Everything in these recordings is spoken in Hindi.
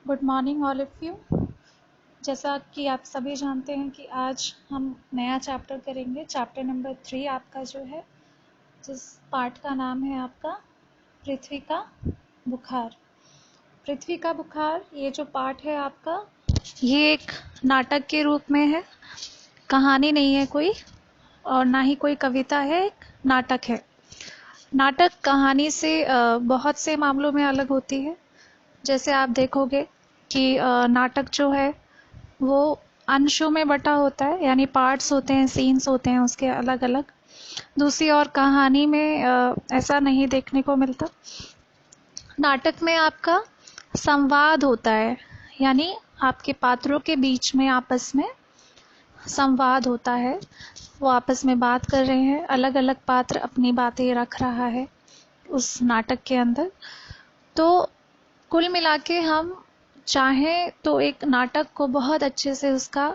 Good morning all of you. जैसा कि आप सभी जानते हैं कि आज हम नया चैप्टर करेंगे, चैप्टर नंबर 3 आपका जो है, जिस पार्ट का नाम है आपका पृथ्वी का बुखार। पृथ्वी का बुखार, ये जो पार्ट है आपका, ये एक नाटक के रूप में है। कहानी नहीं है कोई, और ना ही कोई कविता है, एक नाटक है। नाटक कहानी से बहुत से मामलों में अलग होती है। जैसे आप देखोगे कि नाटक जो है वो अंशों में बटा होता है, यानी पार्ट्स होते हैं, सीन्स होते हैं उसके अलग अलग। दूसरी और कहानी में ऐसा नहीं देखने को मिलता। नाटक में आपका संवाद होता है, यानी आपके पात्रों के बीच में आपस में संवाद होता है। वो आपस में बात कर रहे हैं, अलग अलग पात्र अपनी बातें रख रहा है उस नाटक के अंदर। तो कुल मिला के हम चाहें तो एक नाटक को बहुत अच्छे से उसका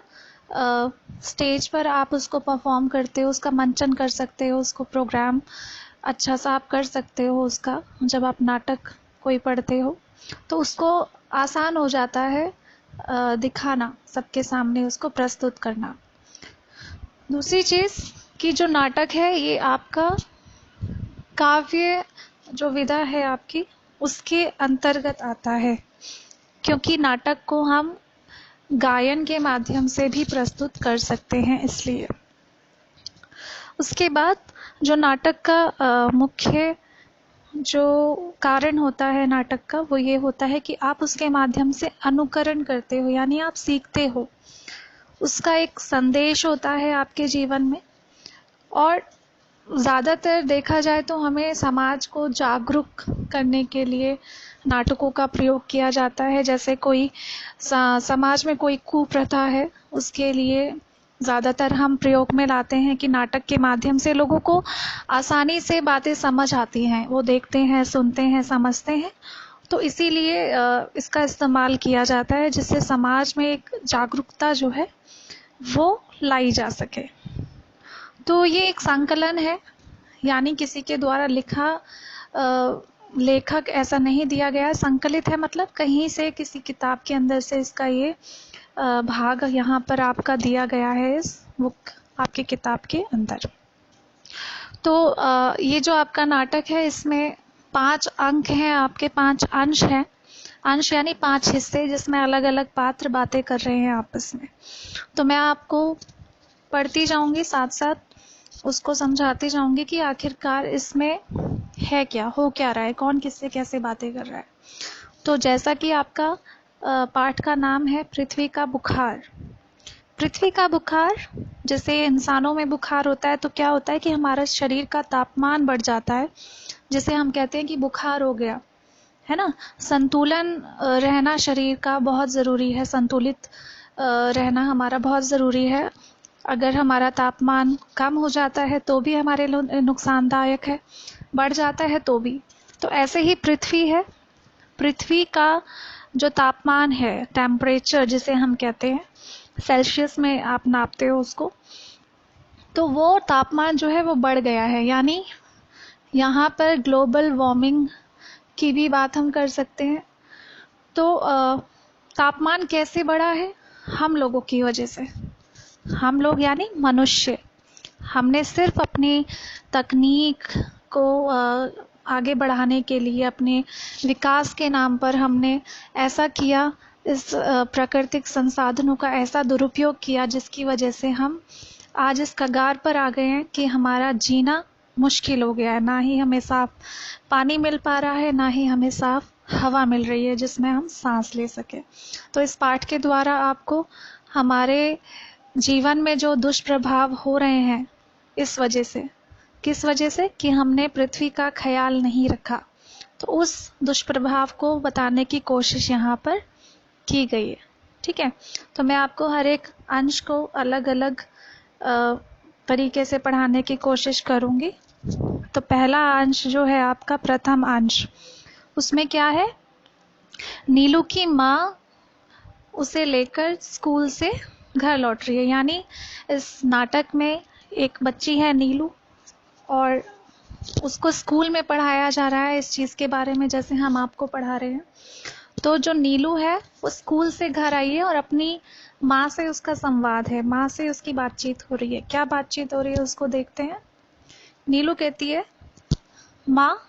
स्टेज पर आप उसको परफॉर्म करते हो, उसका मंचन कर सकते हो, उसको प्रोग्राम अच्छा सा आप कर सकते हो उसका। जब आप नाटक कोई पढ़ते हो तो उसको आसान हो जाता है दिखाना, सबके सामने उसको प्रस्तुत करना। दूसरी चीज़ कि जो नाटक है ये आपका काव्य जो विधा है आपकी, उसके अंतर्गत आता है, क्योंकि नाटक को हम गायन के माध्यम से भी प्रस्तुत कर सकते हैं, इसलिए। उसके बाद जो नाटक का मुख्य जो कारण होता है नाटक का, वो ये होता है कि आप उसके माध्यम से अनुकरण करते हो, यानी आप सीखते हो। उसका एक संदेश होता है आपके जीवन में। और ज़्यादातर देखा जाए तो हमें समाज को जागरूक करने के लिए नाटकों का प्रयोग किया जाता है। जैसे कोई समाज में कोई कुप्रथा है, उसके लिए ज़्यादातर हम प्रयोग में लाते हैं कि नाटक के माध्यम से लोगों को आसानी से बातें समझ आती हैं, वो देखते हैं, सुनते हैं, समझते हैं। तो इसीलिए इसका इस्तेमाल किया जाता है, जिससे समाज में एक जागरूकता जो है वो लाई जा सके। तो ये एक संकलन है, यानी किसी के द्वारा लिखा लेखक ऐसा नहीं दिया गया। संकलित है मतलब कहीं से किसी किताब के अंदर से इसका ये भाग यहाँ पर आपका दिया गया है, इस बुक आपकी किताब के अंदर। तो ये जो आपका नाटक है, इसमें 5 अंक हैं आपके, 5 अंश हैं। अंश यानी 5 हिस्से, जिसमें अलग अलग पात्र बातें कर रहे हैं आपस में। तो मैं आपको पढ़ती जाऊंगी, साथ साथ उसको समझाती जाऊंगी कि आखिरकार इसमें है क्या, हो क्या रहा है, कौन किससे कैसे बातें कर रहा है। तो जैसा कि आपका पाठ का नाम है पृथ्वी का बुखार। पृथ्वी का बुखार, जैसे इंसानों में बुखार होता है तो क्या होता है कि हमारा शरीर का तापमान बढ़ जाता है, जिसे हम कहते हैं कि बुखार हो गया, है ना। संतुलन रहना शरीर का बहुत ज़रूरी है, संतुलित रहना हमारा बहुत ज़रूरी है। अगर हमारा तापमान कम हो जाता है तो भी हमारे लिए नुकसानदायक है, बढ़ जाता है तो भी। तो ऐसे ही पृथ्वी है, पृथ्वी का जो तापमान है, टेम्परेचर जिसे हम कहते हैं, सेल्सियस में आप नापते हो उसको, तो वो तापमान जो है वो बढ़ गया है। यानी यहाँ पर ग्लोबल वार्मिंग की भी बात हम कर सकते हैं। तो तापमान कैसे बढ़ा है? हम लोगों की वजह से। हम लोग यानी मनुष्य, हमने सिर्फ अपनी तकनीक को आगे बढ़ाने के लिए, अपने विकास के नाम पर हमने ऐसा किया, इस प्राकृतिक संसाधनों का ऐसा दुरुपयोग किया, जिसकी वजह से हम आज इस कगार पर आ गए हैं कि हमारा जीना मुश्किल हो गया है। ना ही हमें साफ पानी मिल पा रहा है, ना ही हमें साफ हवा मिल रही है जिसमें हम सांस ले सके। तो इस पाठ के द्वारा आपको हमारे जीवन में जो दुष्प्रभाव हो रहे हैं, इस वजह से, किस वजह से कि हमने पृथ्वी का ख्याल नहीं रखा, तो उस दुष्प्रभाव को बताने की कोशिश यहाँ पर की गई है। ठीक है, तो मैं आपको हर एक अंश को अलग अलग तरीके से पढ़ाने की कोशिश करूँगी। तो पहला अंश जो है आपका, प्रथम अंश, उसमें क्या है? नीलू की माँ उसे लेकर स्कूल से घर लौट रही है। यानी इस नाटक में एक बच्ची है नीलू, और उसको स्कूल में पढ़ाया जा रहा है इस चीज़ के बारे में, जैसे हम आपको पढ़ा रहे हैं। तो जो नीलू है वो स्कूल से घर आई है और अपनी माँ से उसका संवाद है, माँ से उसकी बातचीत हो रही है। क्या बातचीत हो रही है उसको देखते हैं। नीलू कहती है, माँ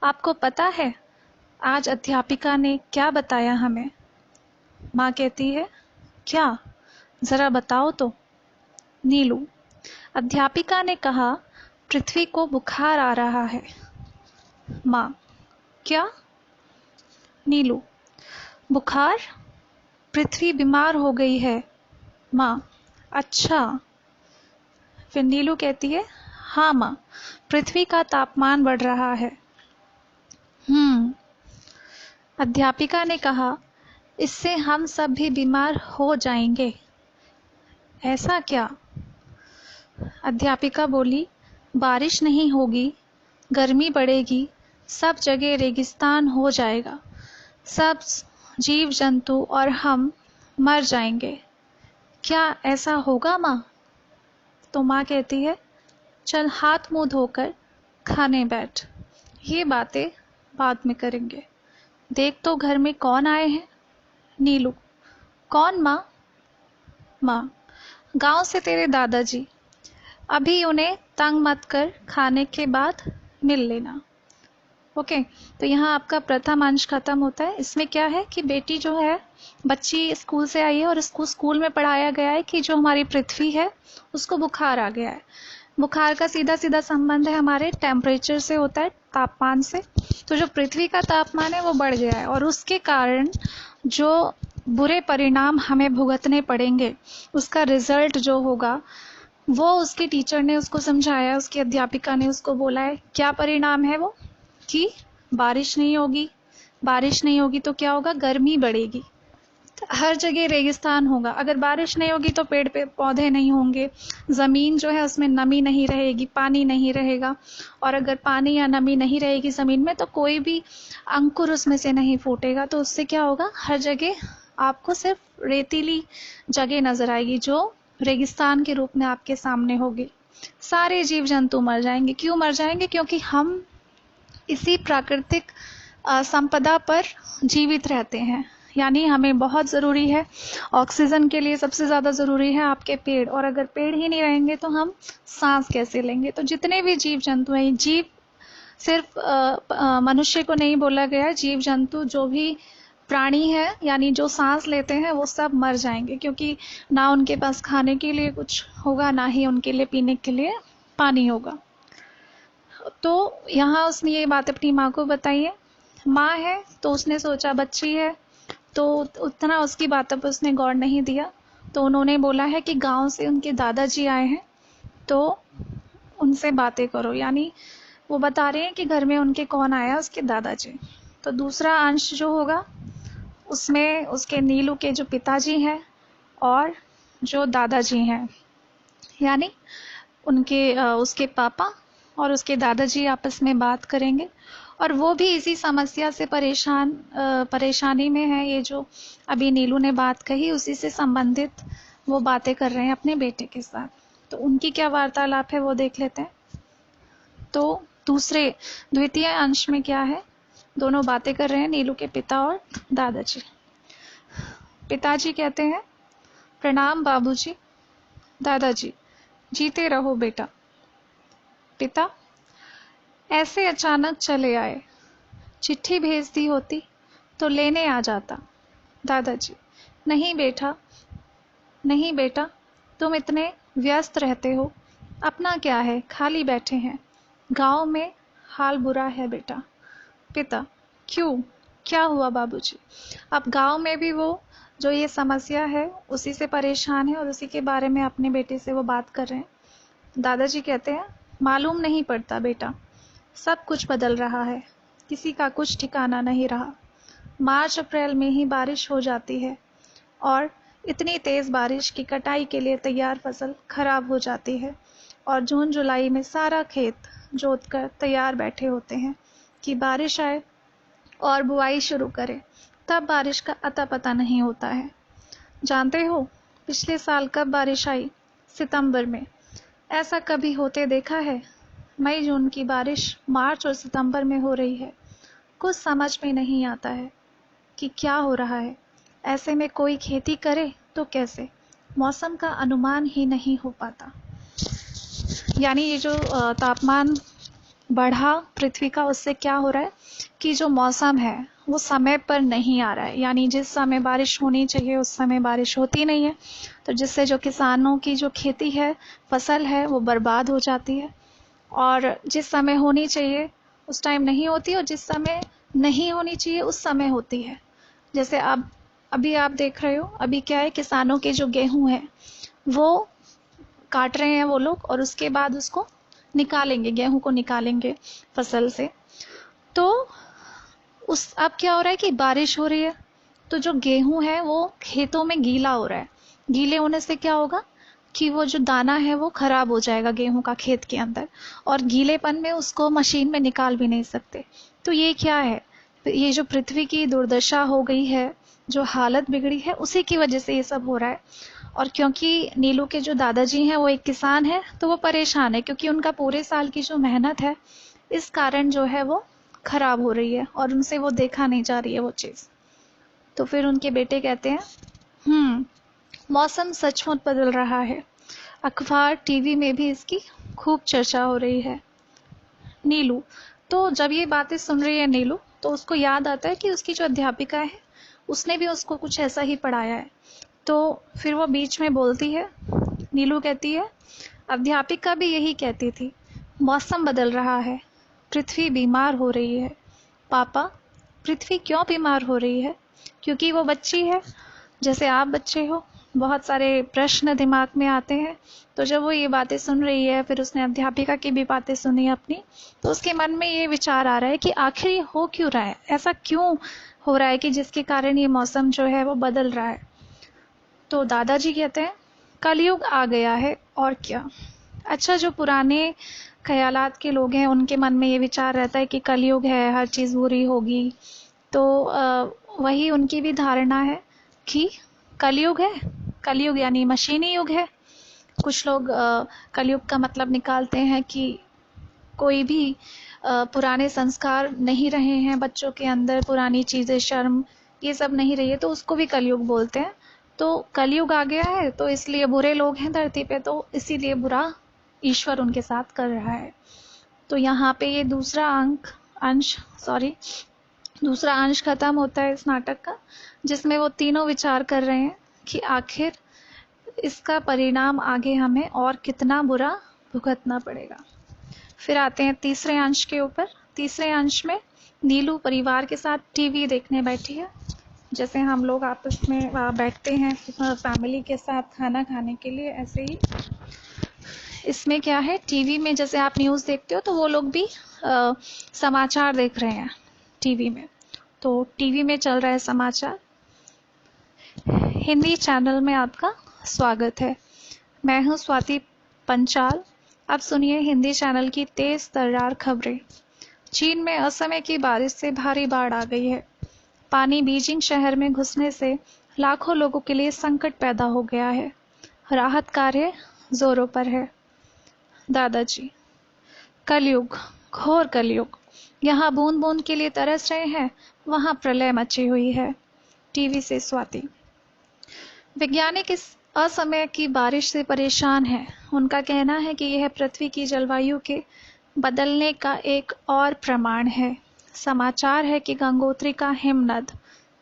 आपको पता है आज अध्यापिका ने क्या बताया हमें? माँ कहती है, क्या, जरा बताओ तो। नीलू, अध्यापिका ने कहा पृथ्वी को बुखार आ रहा है। माँ, क्या? नीलू, बुखार, पृथ्वी बीमार हो गई है। माँ, अच्छा। फिर नीलू कहती है, हाँ माँ, पृथ्वी का तापमान बढ़ रहा है। अध्यापिका ने कहा इससे हम सब भी बीमार हो जाएंगे। ऐसा क्या? अध्यापिका बोली, बारिश नहीं होगी, गर्मी बढ़ेगी, सब जगह रेगिस्तान हो जाएगा, सब जीव जंतु और हम मर जाएंगे। क्या ऐसा होगा माँ? तो माँ कहती है, चल हाथ मुंह धोकर खाने बैठ, ये बातें बाद में करेंगे। देख तो घर में कौन आए हैं। नीलू, कौन माँ? माँ, गांव से तेरे दादाजी, अभी उन्हें तंग मत कर, खाने के बाद मिल लेना। ओके, तो यहाँ आपका प्रथम अंश खत्म होता है। इसमें क्या है कि बेटी जो है, बच्ची स्कूल से आई है और इसको स्कूल में पढ़ाया गया है कि जो हमारी पृथ्वी है उसको बुखार आ गया है। बुखार का सीधा सीधा संबंध है हमारे टेम्परेचर से होता है, तापमान से। तो जो पृथ्वी का तापमान है वो बढ़ गया है और उसके कारण जो बुरे परिणाम हमें भुगतने पड़ेंगे, उसका रिजल्ट जो होगा वो उसके टीचर ने उसको समझाया, उसकी अध्यापिका ने उसको बोला है। क्या परिणाम है वो? कि बारिश नहीं होगी, बारिश नहीं होगी तो क्या होगा? गर्मी बढ़ेगी, हर जगह रेगिस्तान होगा। अगर बारिश नहीं होगी तो पेड़ पे पौधे नहीं होंगे, ज़मीन जो है उसमें नमी नहीं रहेगी, पानी नहीं रहेगा। और अगर पानी या नमी नहीं रहेगी ज़मीन में तो कोई भी अंकुर उसमें से नहीं फूटेगा। तो उससे क्या होगा? हर जगह आपको सिर्फ रेतीली जगह नजर आएगी जो रेगिस्तान के रूप में आपके सामने होगी। सारे जीव जंतु मर जाएंगे। क्यों मर जाएंगे? क्योंकि हम इसी प्राकृतिक संपदा पर जीवित रहते हैं। यानी हमें बहुत ज़रूरी है, ऑक्सीजन के लिए सबसे ज़्यादा ज़रूरी है आपके पेड़, और अगर पेड़ ही नहीं रहेंगे तो हम सांस कैसे लेंगे? तो जितने भी जीव जंतु हैं, जीव सिर्फ मनुष्य को नहीं बोला गया, जीव जंतु जो भी प्राणी है यानी जो सांस लेते हैं वो सब मर जाएंगे, क्योंकि ना उनके पास खाने के लिए कुछ होगा, ना ही उनके लिए पीने के लिए पानी होगा। तो यहाँ उसने ये बात अपनी माँ को बताई है। माँ है तो उसने सोचा बच्ची है तो उतना उसकी बातों पर उसने गौर नहीं दिया। तो उन्होंने बोला है कि गांव से उनके दादाजी आए हैं तो उनसे बातें करो, यानी वो बता रहे हैं कि घर में उनके कौन आया, उसके दादाजी। तो दूसरा अंश जो होगा उसमें उसके नीलू के जो पिताजी हैं और जो दादाजी हैं, यानी उनके उसके पापा और उसके दादाजी आपस में बात करेंगे। और वो भी इसी समस्या से परेशानी में है। ये जो अभी नीलू ने बात कही उसी से संबंधित वो बातें कर रहे हैं अपने बेटे के साथ। तो उनकी क्या वार्तालाप है वो देख लेते हैं। तो दूसरे द्वितीय अंश में क्या है, दोनों बातें कर रहे हैं, नीलू के पिता और दादाजी। पिताजी कहते हैं, प्रणाम बाबूजी। दादाजी, जीते रहो बेटा। पिता, ऐसे अचानक चले आए, चिट्ठी भेज दी होती तो लेने आ जाता। दादाजी, नहीं बेटा, तुम इतने व्यस्त रहते हो, अपना क्या है, खाली बैठे हैं। गांव में हाल बुरा है बेटा। पिता, क्यों, क्या हुआ बाबूजी? अब गांव में भी वो जो ये समस्या है उसी से परेशान है और उसी के बारे में अपने बेटे से वो बात कर रहे हैं। दादाजी कहते हैं, मालूम नहीं पड़ता बेटा, सब कुछ बदल रहा है, किसी का कुछ ठिकाना नहीं रहा। मार्च अप्रैल में ही बारिश हो जाती है और इतनी तेज़ बारिश की कटाई के लिए तैयार फसल खराब हो जाती है और जून जुलाई में सारा खेत जोत कर तैयार बैठे होते हैं कि बारिश आए और बुआई शुरू करें। तब बारिश का अता पता नहीं होता है। जानते हो पिछले साल कब बारिश आई? सितंबर में। ऐसा कभी होते देखा है? मई जून की बारिश मार्च और सितंबर में हो रही है। कुछ समझ में नहीं आता है। कि क्या हो रहा है। ऐसे में कोई खेती करे तो कैसे, मौसम का अनुमान ही नहीं हो पाता। यानी ये जो तापमान बढ़ा पृथ्वी का, उससे क्या हो रहा है कि जो मौसम है वो समय पर नहीं आ रहा है। यानी जिस समय बारिश होनी चाहिए उस समय बारिश होती नहीं है, तो जिससे जो किसानों की जो खेती है, फसल है, वो बर्बाद हो जाती है। और जिस समय होनी चाहिए उस टाइम नहीं होती, और जिस समय नहीं होनी चाहिए उस समय होती है। जैसे अब अभी आप देख रहे हो, अभी क्या है, किसानों के जो गेहूं है वो काट रहे हैं वो लोग, और उसके बाद उसको निकालेंगे, गेहूं को निकालेंगे फसल से। तो उस अब क्या हो रहा है कि बारिश हो रही है, तो जो गेहूं है वो खेतों में गीला हो रहा है। गीले होने से क्या होगा कि वो जो दाना है वो खराब हो जाएगा गेहूं का खेत के अंदर, और गीलेपन में उसको मशीन में निकाल भी नहीं सकते। तो ये क्या है, ये जो पृथ्वी की दुर्दशा हो गई है, जो हालत बिगड़ी है, उसी की वजह से ये सब हो रहा है। और क्योंकि नीलू के जो दादाजी हैं वो एक किसान है, तो वो परेशान है क्योंकि उनका पूरे साल की जो मेहनत है इस कारण जो है वो खराब हो रही है, और उनसे वो देखा नहीं जा रही है वो चीज़। तो फिर उनके बेटे कहते हैं, मौसम सचमुच बदल रहा है, अखबार टीवी में भी इसकी खूब चर्चा हो रही है। नीलू तो जब ये बातें सुन रही है नीलू, तो उसको याद आता है कि उसकी जो अध्यापिका है उसने भी उसको कुछ ऐसा ही पढ़ाया है। तो फिर वो बीच में बोलती है, नीलू कहती है, अध्यापिका भी यही कहती थी, मौसम बदल रहा है, पृथ्वी बीमार हो रही है। पापा, पृथ्वी क्यों बीमार हो रही है? क्योंकि वो बच्ची है, जैसे आप बच्चे हो, बहुत सारे प्रश्न दिमाग में आते हैं। तो जब वो ये बातें सुन रही है, फिर उसने अध्यापिका की भी बातें सुनी अपनी, तो उसके मन में ये विचार आ रहा है कि आखिर ये हो क्यों रहा है, ऐसा क्यों हो रहा है कि जिसके कारण ये मौसम जो है वो बदल रहा है। तो दादाजी कहते हैं, कलयुग आ गया है और क्या। अच्छा, जो पुराने ख्यालात के लोग हैं उनके मन में ये विचार रहता है कि कलयुग है, हर चीज़ बुरी होगी। तो वही उनकी भी धारणा है कि कलयुग है, कलयुग यानी मशीनी युग है। कुछ लोग कलयुग का मतलब निकालते हैं कि कोई भी पुराने संस्कार नहीं रहे हैं बच्चों के अंदर, पुरानी चीज़ें, शर्म, ये सब नहीं रही है, तो उसको भी कलयुग बोलते हैं। तो कलयुग आ गया है तो इसलिए बुरे लोग हैं धरती पे, तो इसीलिए बुरा ईश्वर उनके साथ कर रहा है। तो यहाँ पे ये दूसरा अंश खत्म होता है इस नाटक का, जिसमें वो तीनों विचार कर रहे हैं कि आखिर इसका परिणाम आगे हमें और कितना बुरा भुगतना पड़ेगा। फिर आते हैं तीसरे अंश के ऊपर। तीसरे अंश में नीलू परिवार के साथ टीवी देखने बैठी है, जैसे हम लोग आपस में बैठते हैं फैमिली के साथ खाना खाने के लिए, ऐसे ही इसमें क्या है, टीवी में जैसे आप न्यूज़ देखते हो तो वो लोग भी समाचार देख रहे हैं टीवी में। तो टीवी में चल रहा है समाचार। हिंदी चैनल में आपका स्वागत है, मैं हूं स्वाति पंचाल। अब सुनिए हिंदी चैनल की तेज तर्रार खबरें। चीन में असमय की बारिश से भारी बाढ़ आ गई है। पानी बीजिंग शहर में घुसने से लाखों लोगों के लिए संकट पैदा हो गया है। राहत कार्य जोरों पर है। दादाजी, कलयुग, घोर कलयुग, यहाँ बूंद बूंद के लिए तरस रहे हैं, वहाँ प्रलय मची हुई है। टीवी से स्वाति। वैज्ञानिक इस असमय की बारिश से परेशान हैं। उनका कहना है कि यह पृथ्वी की जलवायु के बदलने का एक और प्रमाण है। समाचार है कि गंगोत्री का हिमनद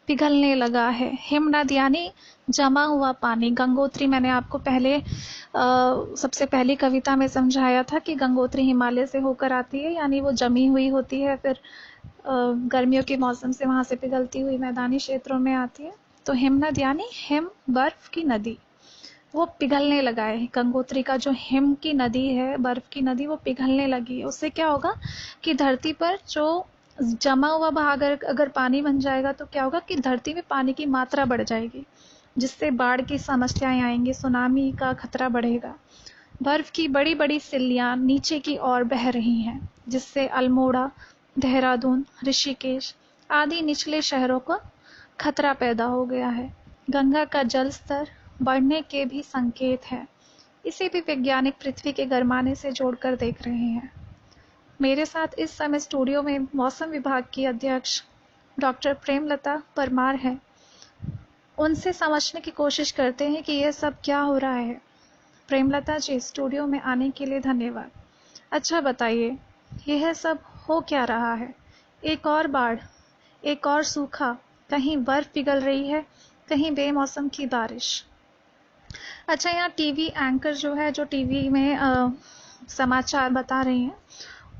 पिघलने लगा है। हिमनद यानी जमा हुआ पानी। गंगोत्री मैंने आपको पहले सबसे पहली कविता में समझाया था कि गंगोत्री हिमालय से होकर आती है, यानी वो जमी हुई होती है, फिर गर्मियों के मौसम से वहाँ से पिघलती हुई मैदानी क्षेत्रों में आती है। तो हिमनद यानी हिम, बर्फ की नदी, वो पिघलने लगा है। गंगोत्री का जो हिम की नदी है, बर्फ की नदी, वो पिघलने लगी है। उससे क्या होगा कि धरती पर जो जमा हुआ भाग अगर पानी बन जाएगा तो क्या होगा कि धरती में पानी की मात्रा बढ़ जाएगी, जिससे बाढ़ की समस्याएं आएंगी, सुनामी का खतरा बढ़ेगा। बर्फ की बड़ी बड़ी सिल्लियां नीचे की ओर बह रही हैं, जिससे अल्मोड़ा, देहरादून, ऋषिकेश आदि निचले शहरों का खतरा पैदा हो गया है। गंगा का जल स्तर बढ़ने के भी संकेत है। इसे भी वैज्ञानिक पृथ्वी के गरमाने से जोड़कर देख रहे हैं। मेरे साथ इस समय स्टूडियो में मौसम विभाग की अध्यक्ष डॉक्टर प्रेमलता परमार हैं, उनसे समझने की कोशिश करते हैं कि यह सब क्या हो रहा है। प्रेमलता जी, स्टूडियो में आने के लिए धन्यवाद। अच्छा बताइए, यह सब हो क्या रहा है? एक और बाढ़, एक और सूखा, कहीं बर्फ पिघल रही है, कहीं बेमौसम की बारिश। अच्छा, यहाँ टीवी एंकर जो है, जो टीवी में समाचार बता रही हैं,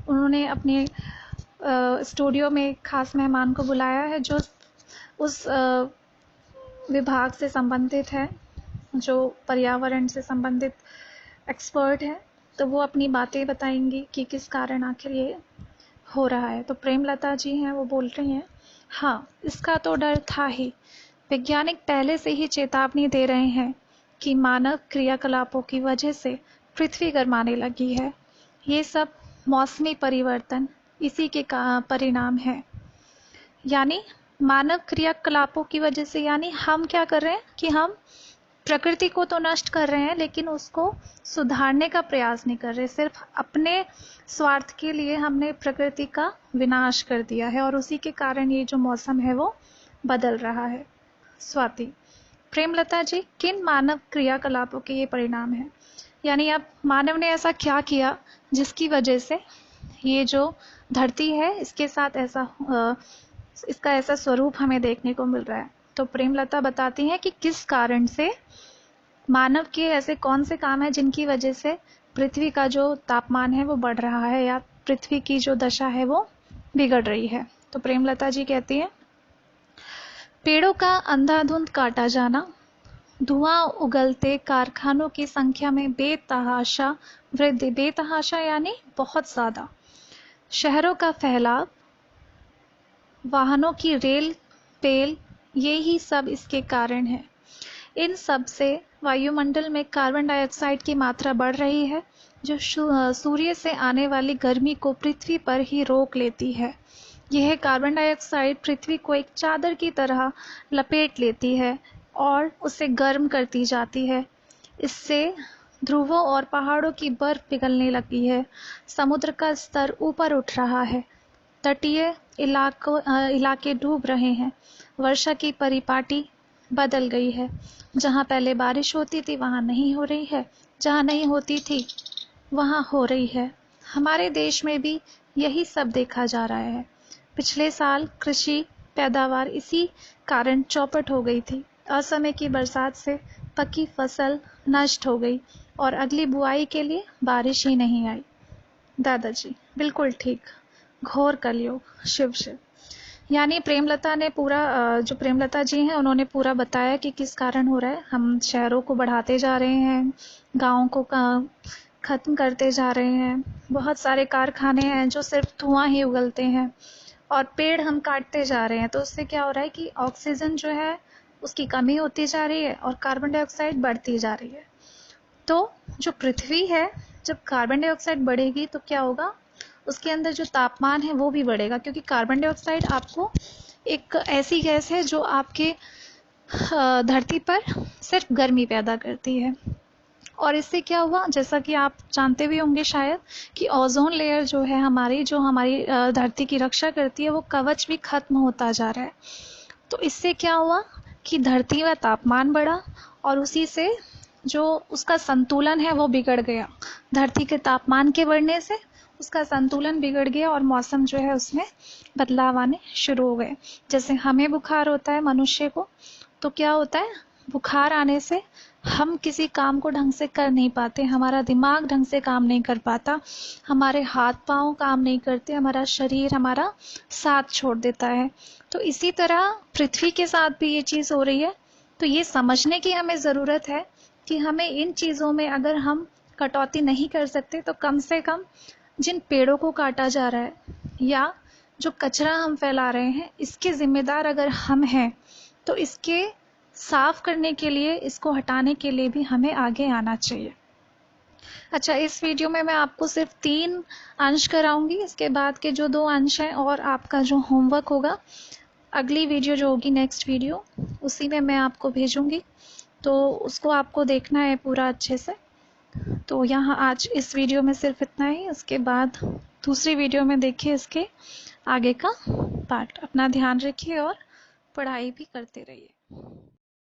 उन्होंने अपने स्टूडियो में एक खास मेहमान को बुलाया है जो उस विभाग से संबंधित है, जो पर्यावरण से संबंधित एक्सपर्ट है। तो वो अपनी बातें बताएंगी कि किस कारण आखिर ये हो रहा है। तो प्रेमलता जी हैं, वो बोल रही हैं, हाँ, इसका तो डर था ही। वैज्ञानिक पहले से ही चेतावनी दे रहे हैं कि मानव क्रियाकलापों की वजह से पृथ्वी गर्माने लगी है। ये सब मौसमी परिवर्तन इसी के परिणाम है। यानी मानव क्रियाकलापों की वजह से, यानी हम क्या कर रहे हैं कि हम प्रकृति को तो नष्ट कर रहे हैं, लेकिन उसको सुधारने का प्रयास नहीं कर रहे। सिर्फ अपने स्वार्थ के लिए हमने प्रकृति का विनाश कर दिया है, और उसी के कारण ये जो मौसम है वो बदल रहा है। स्वाति, प्रेमलता जी, किन मानव क्रियाकलापों के ये परिणाम है? यानी अब मानव ने ऐसा क्या किया जिसकी वजह से ये जो धरती है इसके साथ इसका ऐसा स्वरूप हमें देखने को मिल रहा है। तो प्रेमलता बताती हैं कि किस कारण से मानव के ऐसे कौन से काम हैं जिनकी वजह से पृथ्वी का जो तापमान है वो बढ़ रहा है, या पृथ्वी की जो दशा है वो बिगड़ रही है। तो प्रेमलता जी कहती हैं, पेड़ों का अंधाधुंध काटा जाना, धुआं उगलते कारखानों की संख्या में बेतहाशा वृद्धि, बेतहाशा यानी बहुत ज्यादा, शहरों का फैलाव, वाहनों की रेल पेल, ये ही सब इसके कारण है। इन सब से वायुमंडल में कार्बन डाइऑक्साइड की मात्रा बढ़ रही है, जो सूर्य से आने वाली गर्मी को पृथ्वी पर ही रोक लेती है। यह कार्बन डाइऑक्साइड पृथ्वी को एक चादर की तरह लपेट लेती है और उसे गर्म करती जाती है। इससे ध्रुवों और पहाड़ों की बर्फ पिघलने लगी है, समुद्र का स्तर ऊपर उठ रहा है, तटीय इलाके डूब रहे हैं, वर्षा की परिपाटी बदल गई है। जहाँ पहले बारिश होती थी वहाँ नहीं हो रही है, जहाँ नहीं होती थी वहाँ हो रही है। हमारे देश में भी यही सब देखा जा रहा है। पिछले साल कृषि पैदावार इसी कारण चौपट हो गई थी। असमय की बरसात से पकी फसल नष्ट हो गई और अगली बुआई के लिए बारिश ही नहीं आई। दादाजी, बिल्कुल ठीक, घोर कलयुग, शिव शिव। यानी प्रेमलता ने पूरा, जो प्रेमलता जी हैं उन्होंने पूरा बताया कि किस कारण हो रहा है। हम शहरों को बढ़ाते जा रहे हैं, गाँव को खत्म करते जा रहे हैं, बहुत सारे कारखाने हैं जो सिर्फ धुआं ही उगलते हैं, और पेड़ हम काटते जा रहे हैं। तो उससे क्या हो रहा है कि ऑक्सीजन जो है उसकी कमी होती जा रही है और कार्बन डाइऑक्साइड बढ़ती जा रही है। तो जो पृथ्वी है, जब कार्बन डाइऑक्साइड बढ़ेगी तो क्या होगा, उसके अंदर जो तापमान है वो भी बढ़ेगा, क्योंकि कार्बन डाइऑक्साइड आपको एक ऐसी गैस है जो आपके धरती पर सिर्फ गर्मी पैदा करती है। और इससे क्या हुआ, जैसा कि आप जानते भी होंगे शायद, कि ओजोन लेयर जो है हमारी, जो हमारी धरती की रक्षा करती है, वो कवच भी खत्म होता जा रहा है। तो इससे क्या हुआ कि धरती का तापमान बढ़ा और उसी से जो उसका संतुलन है वो बिगड़ गया। धरती के तापमान के बढ़ने से उसका संतुलन बिगड़ गया और मौसम जो है उसमें बदलाव आने शुरू हो गए। जैसे हमें बुखार होता है मनुष्य को, तो क्या होता है, बुखार आने से हम किसी काम को ढंग से कर नहीं पाते, हमारा दिमाग ढंग से काम नहीं कर पाता, हमारे हाथ पांव काम नहीं करते, हमारा शरीर हमारा साथ छोड़ देता है। तो इसी तरह पृथ्वी के साथ भी ये चीज़ हो रही है। तो ये समझने की हमें ज़रूरत है कि हमें इन चीज़ों में अगर हम कटौती नहीं कर सकते तो कम से कम जिन पेड़ों को काटा जा रहा है या जो कचरा हम फैला रहे हैं, इसके जिम्मेदार अगर हम हैं तो इसके साफ करने के लिए, इसको हटाने के लिए भी हमें आगे आना चाहिए। अच्छा, इस वीडियो में मैं आपको सिर्फ 3 अंश कराऊंगी। इसके बाद के जो 2 अंश हैं और आपका जो होमवर्क होगा, अगली वीडियो जो होगी, नेक्स्ट वीडियो, उसी में मैं आपको भेजूंगी, तो उसको आपको देखना है पूरा अच्छे से। तो यहाँ आज इस वीडियो में सिर्फ इतना ही। उसके बाद दूसरी वीडियो में देखिए इसके आगे का पार्ट। अपना ध्यान रखिए और पढ़ाई भी करते रहिए।